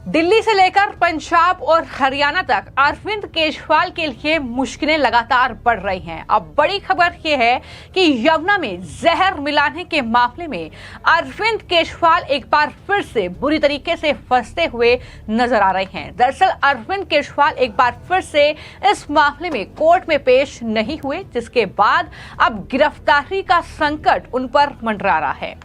दिल्ली से लेकर पंजाब और हरियाणा तक अरविंद केजरीवाल के लिए मुश्किलें लगातार बढ़ रही हैं। अब बड़ी खबर यह है कि यमुना में जहर मिलाने के मामले में अरविंद केजरीवाल एक बार फिर से बुरी तरीके से फंसते हुए नजर आ रहे हैं। दरअसल अरविंद केजरीवाल एक बार फिर से इस मामले में कोर्ट में पेश नहीं हुए, जिसके बाद अब गिरफ्तारी का संकट उन पर मंडरा रहा है।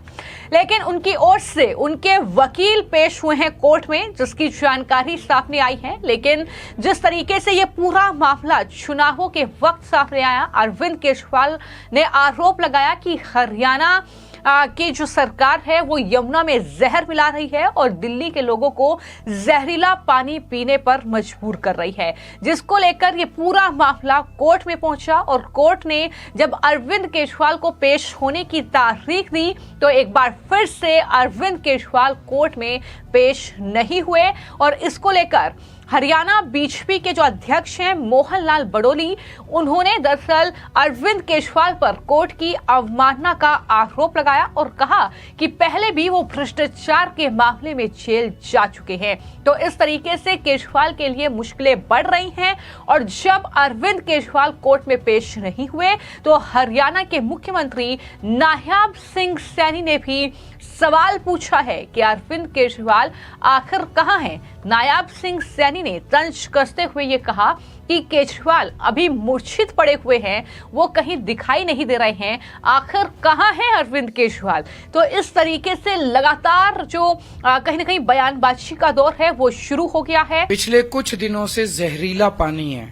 लेकिन उनकी ओर से उनके वकील पेश हुए हैं कोर्ट में, जिसकी जानकारी सामने आई है। लेकिन जिस तरीके से ये पूरा मामला चुनावों के वक्त सामने आया, अरविंद केजरीवाल ने आरोप लगाया कि हरियाणा की जो सरकार है वो यमुना में जहर मिला रही है और दिल्ली के लोगों को जहरीला पानी पीने पर मजबूर कर रही है, जिसको लेकर ये पूरा मामला कोर्ट में पहुंचा। और कोर्ट ने जब अरविंद केजरीवाल को पेश होने की तारीख दी तो एक बार फिर से अरविंद केजरीवाल कोर्ट में पेश नहीं हुए। और इसको लेकर हरियाणा बीजेपी के जो अध्यक्ष हैं मोहन लाल बड़ोली, उन्होंने दरअसल अरविंद केजरीवाल पर कोर्ट की अवमानना का आरोप लगाया और कहा कि पहले भी वो भ्रष्टाचार के मामले में जेल जा चुके हैं। तो इस तरीके से केजरीवाल के लिए मुश्किलें बढ़ रही हैं। और जब अरविंद केजरीवाल कोर्ट में पेश नहीं हुए तो हरियाणा के मुख्यमंत्री नायब सिंह सैनी ने भी सवाल पूछा है कि अरविंद केजरीवाल आखिर कहां हैं। नायब सिंह सैनी ने तंज कसते हुए ये कहा कि केजरीवाल अभी मूर्छित पड़े हुए हैं, वो कहीं दिखाई नहीं दे रहे हैं, आखिर कहां है अरविंद केजरीवाल। तो इस तरीके से लगातार जो कहीं ना कहीं बयानबाजी का दौर है वो शुरू हो गया है। पिछले कुछ दिनों से जहरीला पानी है।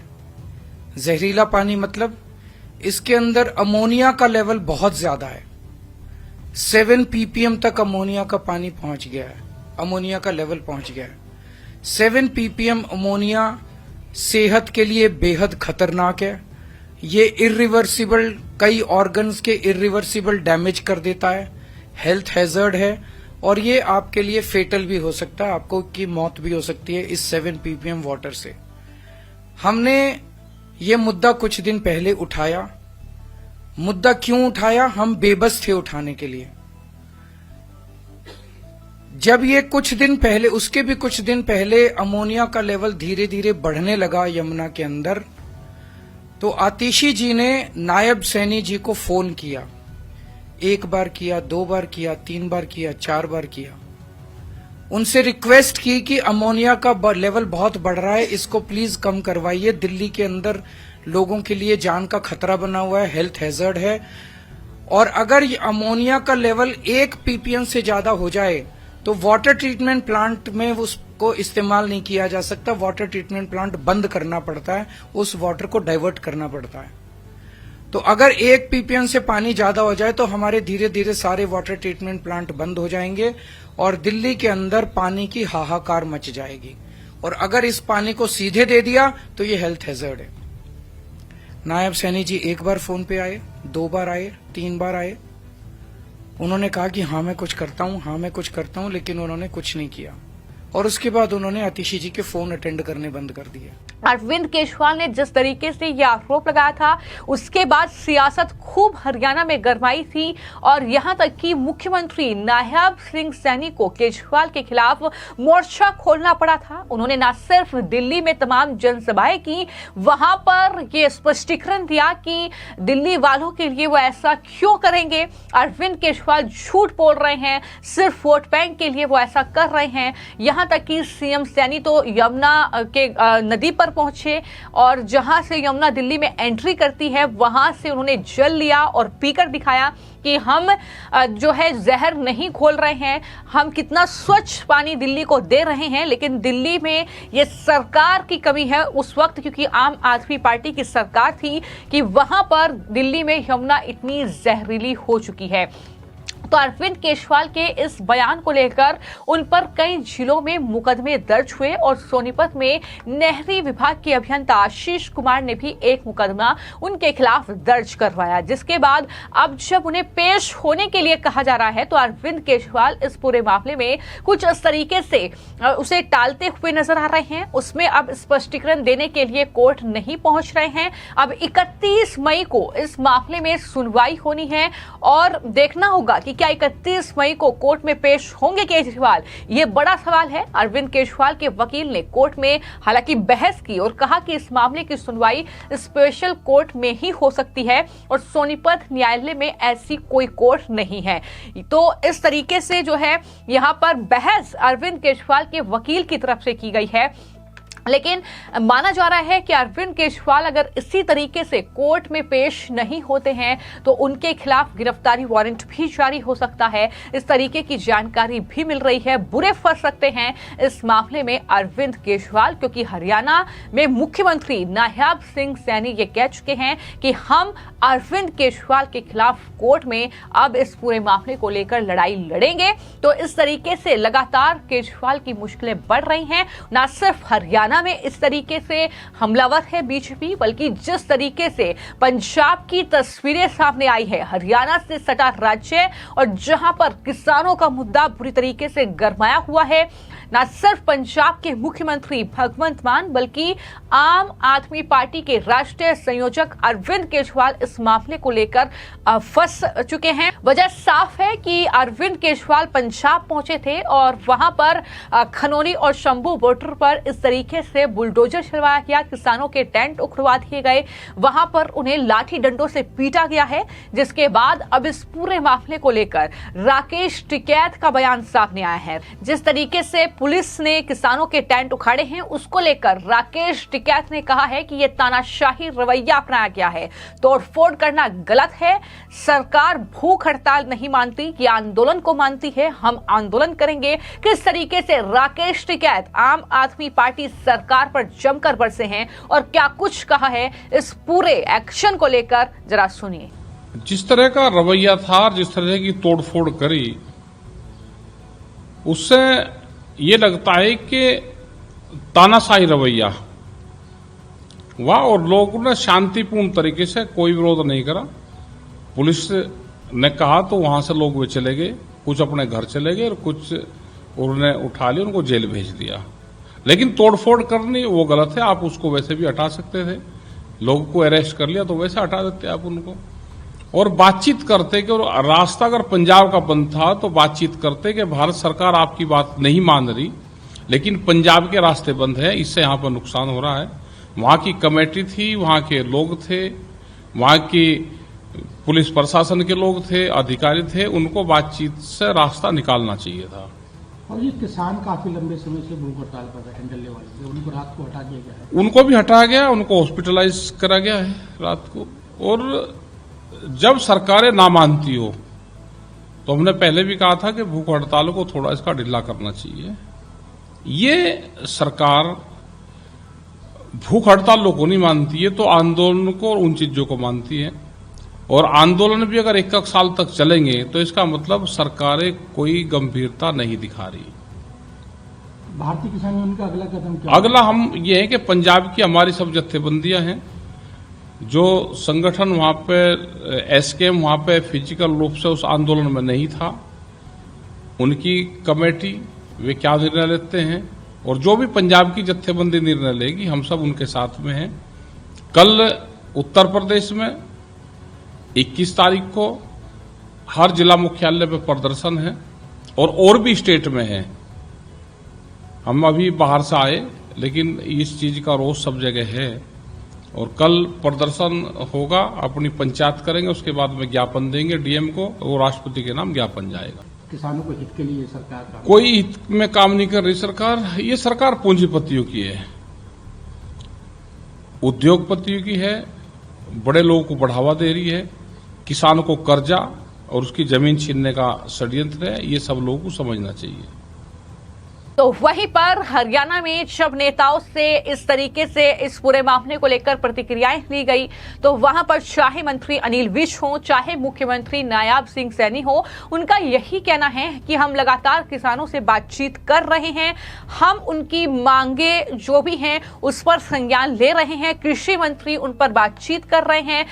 जहरीला पानी मतलब इसके अंदर अमोनिया का लेवल बहुत ज्यादा है। 7 ppm तक अमोनिया का पानी पहुंच गया है, अमोनिया का लेवल पहुंच गया है। 7 ppm अमोनिया सेहत के लिए बेहद खतरनाक है। ये इरिवर्सिबल, कई ऑर्गन्स के इरिवर्सिबल डैमेज कर देता है, हेल्थ हैजर्ड है और ये आपके लिए फेटल भी हो सकता है, आपको की मौत भी हो सकती है इस 7 ppm वाटर से। हमने ये मुद्दा कुछ दिन पहले उठाया। मुद्दा क्यों उठाया? हम बेबस थे उठाने के लिए। जब ये कुछ दिन पहले, उसके भी कुछ दिन पहले अमोनिया का लेवल धीरे धीरे बढ़ने लगा यमुना के अंदर, तो आतिशी जी ने नायब सैनी जी को फोन किया। 1 बार किया, 2 बार किया, 3 बार किया, 4 बार किया। उनसे रिक्वेस्ट की कि अमोनिया का लेवल बहुत बढ़ रहा है, इसको प्लीज कम करवाइए। दिल्ली के अंदर लोगों के लिए जान का खतरा बना हुआ है, हेल्थ हैजर्ड है। और अगर ये अमोनिया का लेवल 1 ppm से ज्यादा हो जाए तो वाटर ट्रीटमेंट प्लांट में उसको इस्तेमाल नहीं किया जा सकता। वाटर ट्रीटमेंट प्लांट बंद करना पड़ता है, उस वाटर को डाइवर्ट करना पड़ता है। तो अगर 1 ppm से पानी ज्यादा हो जाए तो हमारे धीरे धीरे सारे वाटर ट्रीटमेंट प्लांट बंद हो जाएंगे और दिल्ली के अंदर पानी की हाहाकार मच जाएगी। और अगर इस पानी को सीधे दे दिया तो ये हेल्थ हैजर्ड है। नायब सैनी जी 1 बार फोन पे आए, 2 बार आए, 3 बार आए। उन्होंने कहा कि हाँ मैं कुछ करता हूँ, हाँ मैं कुछ करता हूँ, लेकिन उन्होंने कुछ नहीं किया। और उसके बाद उन्होंने आतिशी जी के फोन अटेंड करने बंद कर दिए। अरविंद केजरीवाल ने जिस तरीके से यह आरोप लगाया था, उसके बाद सियासत खूब हरियाणा में गरमाई थी और यहां तक कि मुख्यमंत्री नायब सिंह सैनी को केजरीवाल के खिलाफ मोर्चा खोलना पड़ा था। उन्होंने न सिर्फ दिल्ली में तमाम जनसभाएं की, वहां पर यह स्पष्टीकरण दिया कि दिल्ली वालों के लिए वो ऐसा क्यों करेंगे। अरविंद केजरीवाल झूठ बोल रहे हैं, सिर्फ वोट बैंक के लिए वो ऐसा कर रहे हैं। यहां तक कि सीएम सैनी तो यमुना के नदी पर पहुंचे और जहां से यमुना दिल्ली में एंट्री करती है वहां से उन्होंने जल लिया और पीकर दिखाया कि हम जो है जहर नहीं घोल रहे हैं, हम कितना स्वच्छ पानी दिल्ली को दे रहे हैं। लेकिन दिल्ली में ये सरकार की कमी है उस वक्त, क्योंकि आम आदमी पार्टी की सरकार थी, कि वहां पर दिल्ली में यमुना इतनी जहरीली हो चुकी है। तो अरविंद केजरीवाल के इस बयान को लेकर उन पर कई जिलों में मुकदमे दर्ज हुए और सोनीपत में नहरी विभाग के अभियंता आशीष कुमार ने भी एक मुकदमा उनके खिलाफ दर्ज करवाया, जिसके बाद अब जब उन्हें पेश होने के लिए कहा जा रहा है तो अरविंद केजरीवाल इस पूरे मामले में कुछ इस तरीके से उसे टालते हुए नजर आ रहे हैं। उसमें अब स्पष्टीकरण देने के लिए कोर्ट नहीं पहुंच रहे हैं। अब 31 मई को इस मामले में सुनवाई होनी है और देखना होगा कि क्या 31 मई को कोर्ट में पेश होंगे केजरीवाल? ये बड़ा सवाल है। अरविंद केजरीवाल के वकील ने कोर्ट में हालांकि बहस की और कहा कि इस मामले की सुनवाई स्पेशल कोर्ट में ही हो सकती है और सोनीपत न्यायालय में ऐसी कोई कोर्ट नहीं है। तो इस तरीके से जो है यहां पर बहस अरविंद केजरीवाल के वकील की तरफ से की गई है। लेकिन माना जा रहा है कि अरविंद केजरीवाल अगर इसी तरीके से कोर्ट में पेश नहीं होते हैं तो उनके खिलाफ गिरफ्तारी वारंट भी जारी हो सकता है। इस तरीके की जानकारी भी मिल रही है। बुरे फंस सकते हैं इस मामले में अरविंद केजरीवाल, क्योंकि हरियाणा में मुख्यमंत्री नायब सिंह सैनी ये कह चुके हैं कि हम अरविंद केजरीवाल के खिलाफ कोर्ट में अब इस पूरे मामले को लेकर लड़ाई लड़ेंगे। तो इस तरीके से लगातार केजरीवाल की मुश्किलें बढ़ रही हैं। न सिर्फ हरियाणा में इस तरीके से हमलावर है बीजेपी, बल्कि जिस तरीके से पंजाब की तस्वीरें सामने आई है, हरियाणा से सटा राज्य और जहां पर किसानों का मुद्दा बुरी तरीके से गरमाया हुआ है, न सिर्फ पंजाब के मुख्यमंत्री भगवंत मान बल्कि आम आदमी पार्टी के राष्ट्रीय संयोजक अरविंद केजरीवाल इस मामले को लेकर फंस चुके हैं। वजह साफ है कि अरविंद केजरीवाल पंजाब पहुंचे थे और वहां पर खनौनी और शंभू बॉर्डर पर इस तरीके से बुलडोजर चलवाया गया, किसानों के टेंट उखड़वा दिए गए, वहां पर उन्हें लाठी डंडों से पीटा गया है। जिसके बाद अब इस पूरे मामले को लेकर राकेश टिकैत का बयान सामने आया है। जिस तरीके से पुलिस ने किसानों के टेंट उखाड़े हैं उसको लेकर राकेश टिकैत ने कहा है कि यह तानाशाही रवैया अपनाया गया है, तोड़फोड़ करना गलत है। सरकार भूख हड़ताल नहीं मानती, ये आंदोलन को मानती है, हम आंदोलन करेंगे। किस तरीके से राकेश टिकैत आम आदमी पार्टी सरकार पर जमकर बरसे हैं और क्या कुछ कहा है इस पूरे एक्शन को लेकर, जरा सुनिए। जिस तरह का रवैया था, जिस तरह की तोड़फोड़ करी, उससे ये लगता है कि तानाशाही रवैया हुआ और लोगों ने शांतिपूर्ण तरीके से कोई विरोध नहीं करा। पुलिस ने कहा तो वहां से लोग वे चले गए, कुछ अपने घर चले गए और कुछ उन्होंने उठा लिया, उनको जेल भेज दिया। लेकिन तोड़फोड़ करनी वो गलत है। आप उसको वैसे भी हटा सकते थे, लोगों को अरेस्ट कर लिया तो वैसे हटा देते आप उनको और बातचीत करते कि रास्ता अगर पंजाब का बंद था तो बातचीत करते कि भारत सरकार आपकी बात नहीं मान रही, लेकिन पंजाब के रास्ते बंद है, इससे यहां पर नुकसान हो रहा है। वहां की कमेटी थी, वहां के लोग थे, वहां की पुलिस प्रशासन के लोग थे, अधिकारी थे, उनको बातचीत से रास्ता निकालना चाहिए था। और ये किसान काफी लंबे समय से भूख हड़ताल पर बैठे डल्ले वाले थे, उनको रात को हटा दिया गया है। उनको भी हटाया गया, उनको हॉस्पिटलाइज करा गया है रात को। और जब सरकारें ना मानती हो तो हमने पहले भी कहा था कि भूख हड़ताल को थोड़ा इसका ढीला करना चाहिए। ये सरकार भूख हड़ताल लोगों को नहीं मानती है तो आंदोलन को और उन चीजों को मानती है। और आंदोलन भी अगर एक साल तक चलेंगे तो इसका मतलब सरकारें कोई गंभीरता नहीं दिखा रही। भारतीय किसान यूनियन का अगला कदम क्या? अगला हम ये है कि पंजाब की हमारी सब जत्थेबंदियां हैं, जो संगठन वहां पे एसकेएम वहां पे फिजिकल रूप से उस आंदोलन में नहीं था, उनकी कमेटी वे क्या निर्णय लेते हैं और जो भी पंजाब की जत्थेबंदी निर्णय लेगी हम सब उनके साथ में हैं। कल उत्तर प्रदेश में 21 तारीख को हर जिला मुख्यालय पे प्रदर्शन है और भी स्टेट में है। हम अभी बाहर से आए लेकिन इस चीज का रोष सब जगह है और कल प्रदर्शन होगा, अपनी पंचायत करेंगे, उसके बाद में ज्ञापन देंगे डीएम को, वो राष्ट्रपति के नाम ज्ञापन जाएगा। किसानों को हित के लिए सरकार का कोई हित में काम नहीं कर रही सरकार। ये सरकार पूंजीपतियों की है, उद्योगपतियों की है, बड़े लोगों को बढ़ावा दे रही है, किसानों को कर्जा और उसकी जमीन छीनने का षड्यंत्र है। ये सब लोगों को समझना चाहिए। तो वहीं पर हरियाणा में जब नेताओं से इस तरीके से इस पूरे मामले को लेकर प्रतिक्रियाएं ली गई तो वहां पर चाहे मंत्री अनिल विज हो, चाहे मुख्यमंत्री नायब सिंह सैनी हो, उनका यही कहना है कि हम लगातार किसानों से बातचीत कर रहे हैं, हम उनकी मांगे जो भी हैं उस पर संज्ञान ले रहे हैं, कृषि मंत्री उन पर बातचीत कर रहे हैं,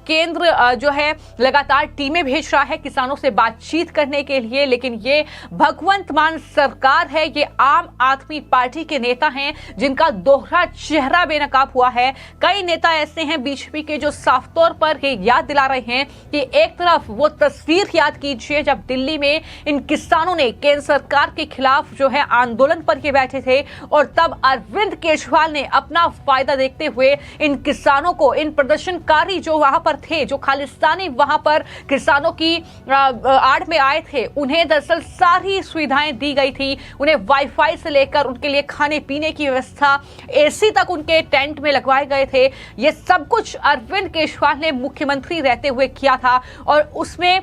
केंद्र जो है लगातार टीमें भेज रहा है किसानों से बातचीत करने के लिए। लेकिन ये भगवंत मान सरकार है, ये आम आदमी पार्टी के नेता हैं जिनका दोहरा चेहरा बेनकाब हुआ है। कई नेता ऐसे हैं बीजेपी के जो साफ तौर पर ये याद दिला रहे हैं कि एक तरफ वो तस्वीर याद कीजिए जब दिल्ली में इन किसानों ने केंद्र सरकार के खिलाफ जो है आंदोलन पर के बैठे थे और तब अरविंद केजरीवाल ने अपना फायदा देखते हुए इन किसानों को, इन प्रदर्शनकारी जो वहां पर थे, जो खालिस्तानी वहां पर किसानों की आड़ में आए थे, उन्हें दरअसल सारी सुविधाएं दी गई थी। उन्हें वाईफाई से लेकर उनके लिए खाने पीने की व्यवस्था, एसी तक उनके टेंट में लगवाए गए थे। ये सब कुछ अरविंद केजरीवाल ने मुख्यमंत्री रहते हुए किया था और उसमें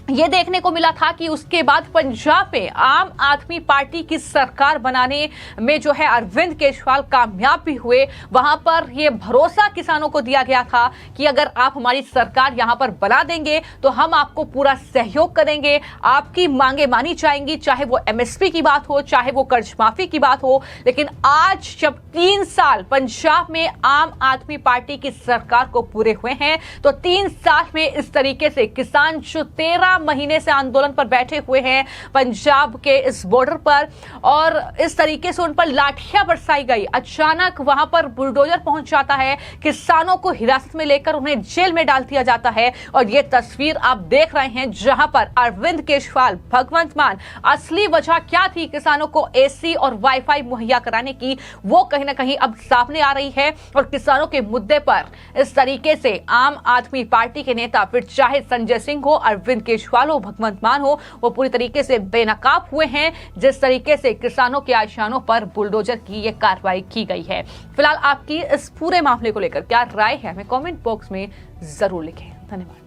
ये देखने को मिला था कि उसके बाद पंजाब में आम आदमी पार्टी की सरकार बनाने में जो है अरविंद केजरीवाल कामयाब भी हुए। वहां पर ये भरोसा किसानों को दिया गया था कि अगर आप हमारी सरकार यहां पर बना देंगे तो हम आपको पूरा सहयोग करेंगे, आपकी मांगे मानी जाएंगी, चाहे वो एमएसपी की बात हो, चाहे वो कर्ज माफी की बात हो। लेकिन आज जब 3 साल पंजाब में आम आदमी पार्टी की सरकार को पूरे हुए हैं तो 3 साल में इस तरीके से किसान जो 13 महीने से आंदोलन पर बैठे हुए हैं पंजाब के इस बॉर्डर पर, और इस तरीके से उन पर लाठियां बरसाई गई। अचानक वहां पर बुलडोजर पहुंच जाता है, किसानों को हिरासत में लेकर उन्हें जेल में डाल दिया जाता है। और ये तस्वीर आप देख रहे हैं जहां पर अरविंद केजरीवाल, भगवंत मान, असली वजह क्या थी किसानों को एसी और वाईफाई मुहैया कराने की, वो कहीं ना कहीं अब सामने आ रही है। और किसानों के मुद्दे पर इस तरीके से आम आदमी पार्टी के नेता, फिर चाहे संजय सिंह हो, अरविंद केजरीवाल हो, भगवंत मान हो, वो पूरी तरीके से बेनकाब हुए हैं जिस तरीके से किसानों के आशानों पर बुलडोजर की ये कार्रवाई की गई है। फिलहाल आपकी इस पूरे मामले को लेकर क्या राय है हमें कमेंट बॉक्स में जरूर लिखें। धन्यवाद।